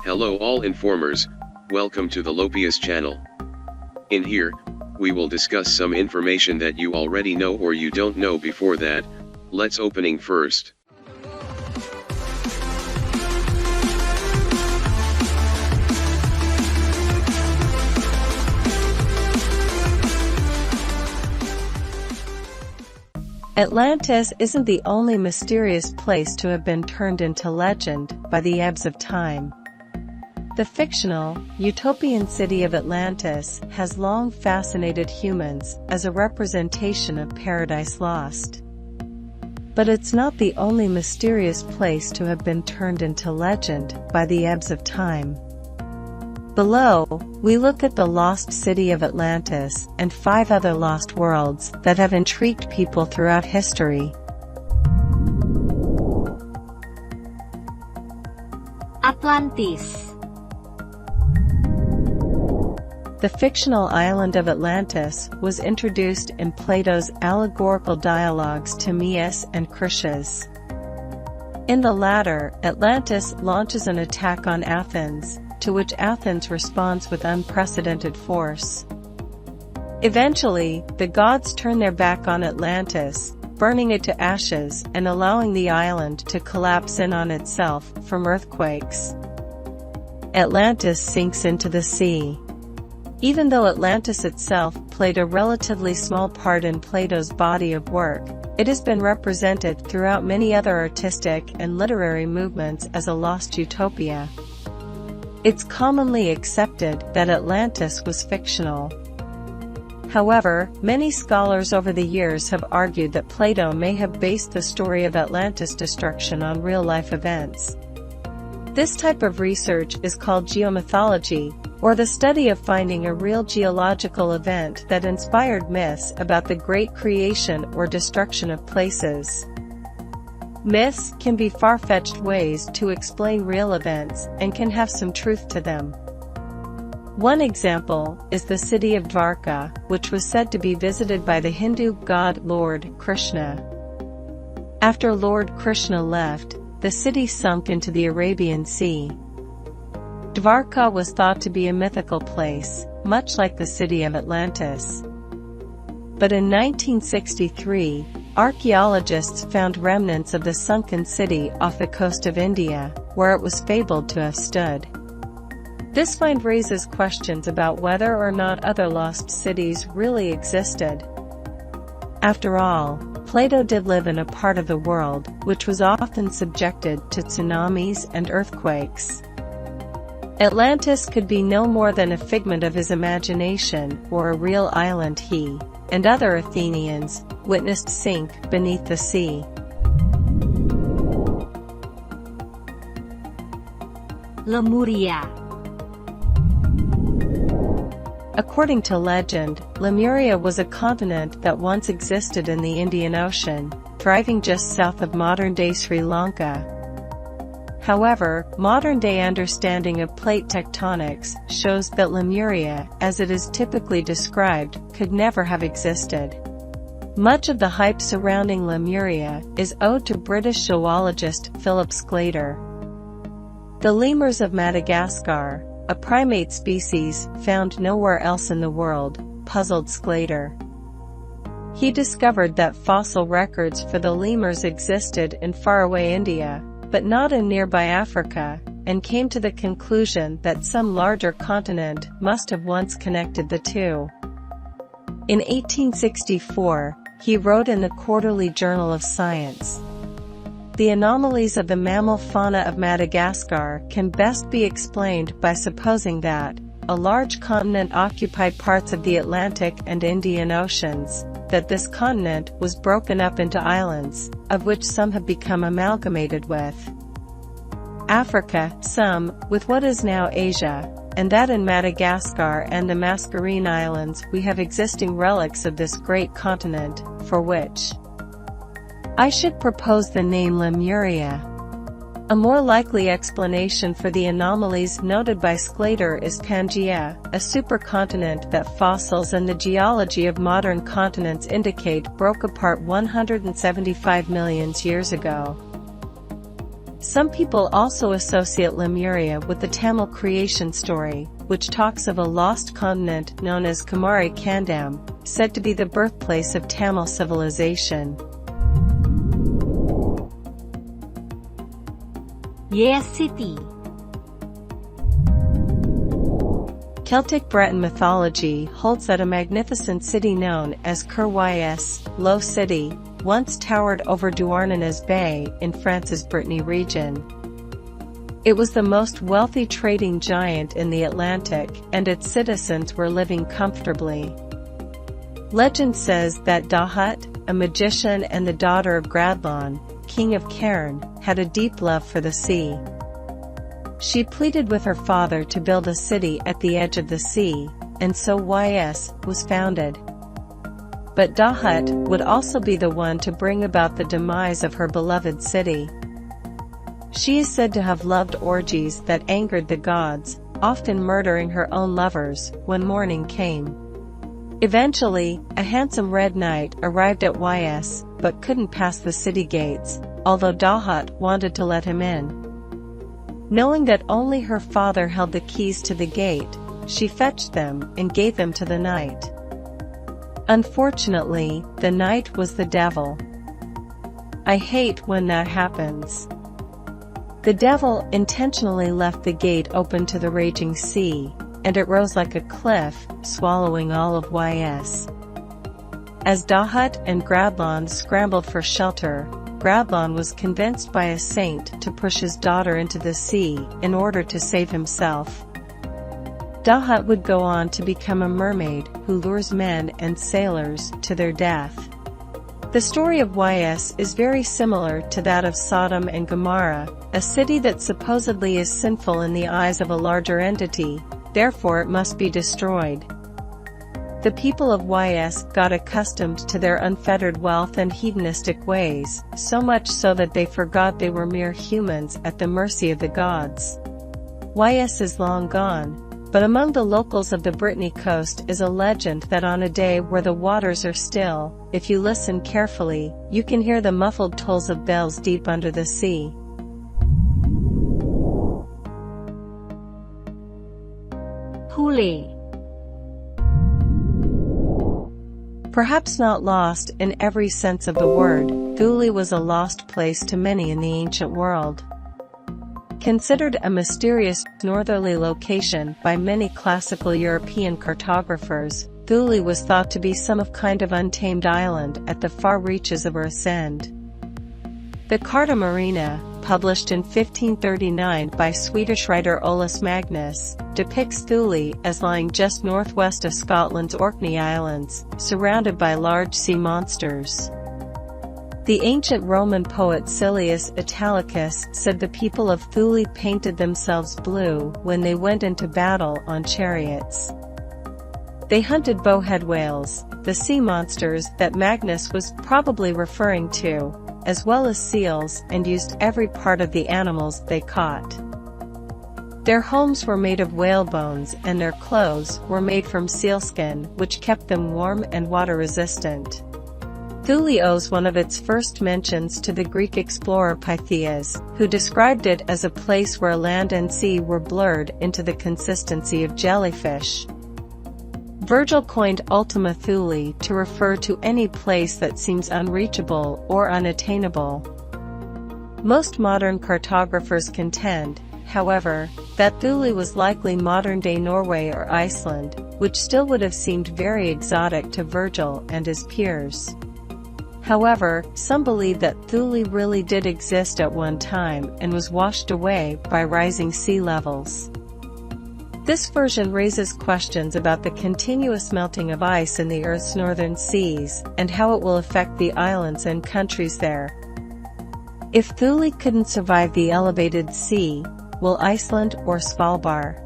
Hello all informers, welcome to the Lopius channel. In here, we will discuss some information that you already know or you don't know. Before that, let's opening first. Atlantis isn't the only mysterious place to have been turned into legend by the ebbs of time. The fictional, utopian city of Atlantis has long fascinated humans as a representation of Paradise Lost. But it's not the only mysterious place to have been turned into legend by the ebbs of time. Below, we look at the lost city of Atlantis and 5 other lost worlds that have intrigued people throughout history. Atlantis. The fictional island of Atlantis was introduced in Plato's allegorical dialogues Timaeus and Critias. In the latter, Atlantis launches an attack on Athens, to which Athens responds with unprecedented force. Eventually, the gods turn their back on Atlantis, burning it to ashes and allowing the island to collapse in on itself from earthquakes. Atlantis sinks into the sea. Even though Atlantis itself played a relatively small part in Plato's body of work, it has been represented throughout many other artistic and literary movements as a lost utopia. It's commonly accepted that Atlantis was fictional. However, many scholars over the years have argued that Plato may have based the story of Atlantis' destruction on real-life events. This type of research is called geomythology, or the study of finding a real geological event that inspired myths about the great creation or destruction of places. Myths can be far-fetched ways to explain real events and can have some truth to them. One example is the city of Dvarka, which was said to be visited by the Hindu god Lord Krishna. After Lord Krishna left, the city sunk into the Arabian Sea. Dvarka was thought to be a mythical place, much like the city of Atlantis. But in 1963, archaeologists found remnants of the sunken city off the coast of India, where it was fabled to have stood. This find raises questions about whether or not other lost cities really existed. After all, Plato did live in a part of the world which was often subjected to tsunamis and earthquakes. Atlantis could be no more than a figment of his imagination or a real island he, and other Athenians, witnessed sink beneath the sea. Lemuria. According to legend, Lemuria was a continent that once existed in the Indian Ocean, thriving just south of modern-day Sri Lanka. However, modern-day understanding of plate tectonics shows that Lemuria, as it is typically described, could never have existed. Much of the hype surrounding Lemuria is owed to British zoologist Philip Sclater. The lemurs of Madagascar, a primate species found nowhere else in the world, puzzled Sclater. He discovered that fossil records for the lemurs existed in faraway India, but not in nearby Africa, and came to the conclusion that some larger continent must have once connected the two. In 1864, he wrote in the Quarterly Journal of Science, "The anomalies of the mammal fauna of Madagascar can best be explained by supposing that a large continent occupied parts of the Atlantic and Indian Oceans, that this continent was broken up into islands, of which some have become amalgamated with Africa, some with what is now Asia, and that in Madagascar and the Mascarene Islands we have existing relics of this great continent, for which I should propose the name Lemuria." A more likely explanation for the anomalies noted by Sclater is Pangaea, a supercontinent that fossils and the geology of modern continents indicate broke apart 175 million years ago. Some people also associate Lemuria with the Tamil creation story, which talks of a lost continent known as Kumari Kandam, said to be the birthplace of Tamil civilization. Yes City. Celtic Breton mythology holds that a magnificent city known as Ys, Low City, once towered over Douarnenez Bay in France's Brittany region. It was the most wealthy trading giant in the Atlantic, and its citizens were living comfortably. Legend says that Dahut, a magician and the daughter of Gradlon, king of Cairn, had a deep love for the sea. She pleaded with her father to build a city at the edge of the sea, and so Ys was founded. But Dahut would also be the one to bring about the demise of her beloved city. She is said to have loved orgies that angered the gods, often murdering her own lovers when morning came. Eventually, a handsome red knight arrived at Ys, but couldn't pass the city gates, although Dahut wanted to let him in. Knowing that only her father held the keys to the gate, she fetched them and gave them to the knight. Unfortunately, the knight was the devil. I hate when that happens. The devil intentionally left the gate open to the raging sea, and it rose like a cliff, swallowing all of Ys. As Dahut and Gradlon scrambled for shelter, Gradlon was convinced by a saint to push his daughter into the sea in order to save himself. Dahut would go on to become a mermaid who lures men and sailors to their death. The story of Ys is very similar to that of Sodom and Gomorrah, a city that supposedly is sinful in the eyes of a larger entity, therefore it must be destroyed. The people of Ys got accustomed to their unfettered wealth and hedonistic ways, so much so that they forgot they were mere humans at the mercy of the gods. Ys is long gone, but among the locals of the Brittany coast is a legend that on a day where the waters are still, if you listen carefully, you can hear the muffled tolls of bells deep under the sea. Thule. Perhaps not lost in every sense of the word, Thule was a lost place to many in the ancient world. Considered a mysterious, northerly location by many classical European cartographers, Thule was thought to be some kind of untamed island at the far reaches of Earth's end. The Carta Marina, published in 1539 by Swedish writer Olaus Magnus, depicts Thule as lying just northwest of Scotland's Orkney Islands, surrounded by large sea monsters. The ancient Roman poet Silius Italicus said the people of Thule painted themselves blue when they went into battle on chariots. They hunted bowhead whales, the sea monsters that Magnus was probably referring to, as well as seals, and used every part of the animals they caught. Their homes were made of whale bones and their clothes were made from sealskin, which kept them warm and water-resistant. Thule owes one of its first mentions to the Greek explorer Pytheas, who described it as a place where land and sea were blurred into the consistency of jellyfish. Virgil coined Ultima Thule to refer to any place that seems unreachable or unattainable. Most modern cartographers contend, however, that Thule was likely modern-day Norway or Iceland, which still would have seemed very exotic to Virgil and his peers. However, some believe that Thule really did exist at one time and was washed away by rising sea levels. This version raises questions about the continuous melting of ice in the Earth's northern seas, and how it will affect the islands and countries there. If Thule couldn't survive the elevated sea, will Iceland or Svalbard?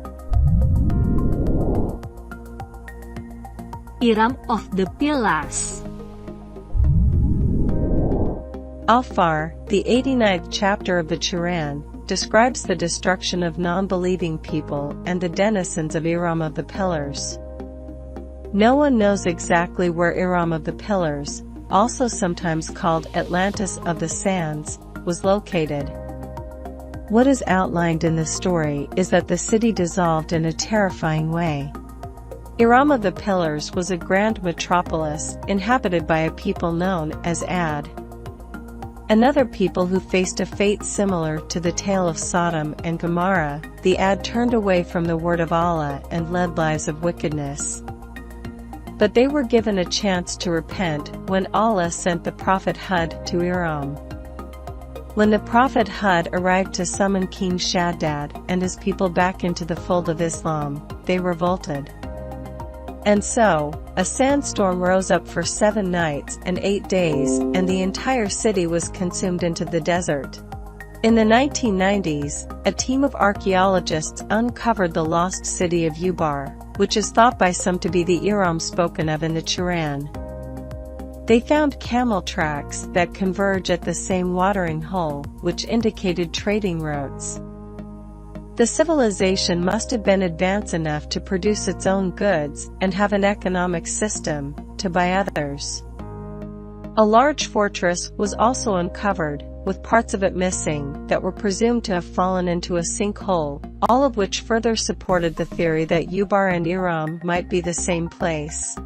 Iram of the Pillars. Alfar, the 89th chapter of the Quran, describes the destruction of non-believing people and the denizens of Iram of the Pillars. No one knows exactly where Iram of the Pillars, also sometimes called Atlantis of the Sands, was located. What is outlined in the story is that the city dissolved in a terrifying way. Iram of the Pillars was a grand metropolis inhabited by a people known as Ad. Another people who faced a fate similar to the tale of Sodom and Gomorrah. The Ad turned away from the word of Allah and led lives of wickedness. But they were given a chance to repent when Allah sent the prophet Hud to Iram. When the prophet Hud arrived to summon King Shaddad and his people back into the fold of Islam, they revolted. And so, a sandstorm rose up for 7 nights and 8 days, and the entire city was consumed into the desert. In the 1990s, a team of archaeologists uncovered the lost city of Ubar, which is thought by some to be the Iram spoken of in the Quran. They found camel tracks that converge at the same watering hole, which indicated trading routes. The civilization must have been advanced enough to produce its own goods and have an economic system to buy others. A large fortress was also uncovered, with parts of it missing that were presumed to have fallen into a sinkhole, all of which further supported the theory that Ubar and Iram might be the same place.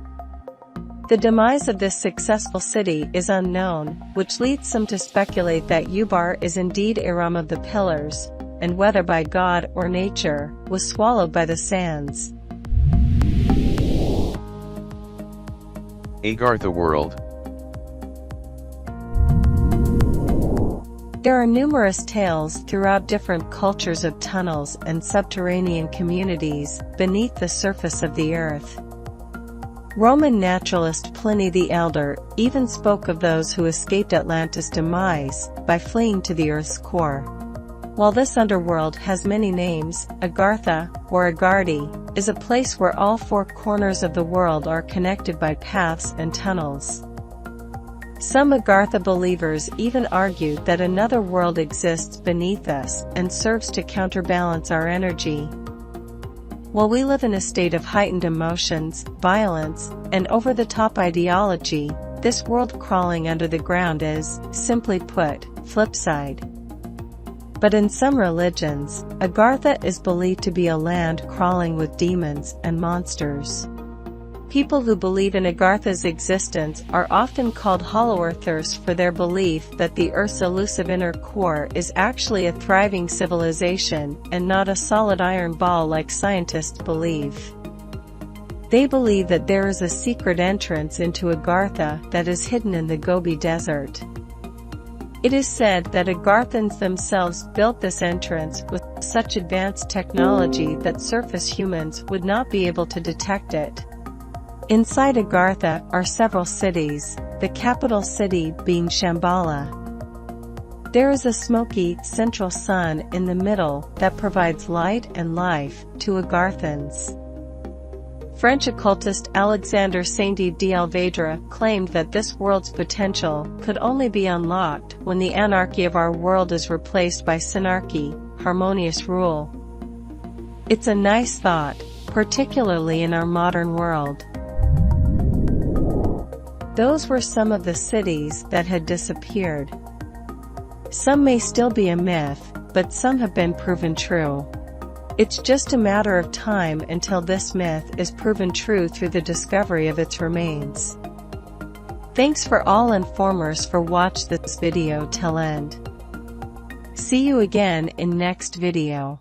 The demise of this successful city is unknown, which leads some to speculate that Ubar is indeed Iram of the Pillars, and whether by God or nature, was swallowed by the sands. Agartha world. There are numerous tales throughout different cultures of tunnels and subterranean communities beneath the surface of the earth. Roman naturalist Pliny the Elder even spoke of those who escaped Atlantis' demise by fleeing to the Earth's core. While this underworld has many names, Agartha, or Agardi, is a place where all 4 corners of the world are connected by paths and tunnels. Some Agartha believers even argue that another world exists beneath us and serves to counterbalance our energy. While we live in a state of heightened emotions, violence, and over-the-top ideology, this world crawling under the ground is, simply put, flipside. But in some religions, Agartha is believed to be a land crawling with demons and monsters. People who believe in Agartha's existence are often called hollow earthers for their belief that the Earth's elusive inner core is actually a thriving civilization and not a solid iron ball like scientists believe. They believe that there is a secret entrance into Agartha that is hidden in the Gobi Desert. It is said that Agarthans themselves built this entrance with such advanced technology that surface humans would not be able to detect it. Inside Agartha are several cities, the capital city being Shambhala. There is a smoky, central sun in the middle that provides light and life to Agarthans. French occultist Alexandre Saint-Yves d'Alvedre claimed that this world's potential could only be unlocked when the anarchy of our world is replaced by synarchy, harmonious rule. It's a nice thought, particularly in our modern world. Those were some of the cities that had disappeared. Some may still be a myth, but some have been proven true. It's just a matter of time until this myth is proven true through the discovery of its remains. Thanks for all informers for watch this video till end. See you again in next video.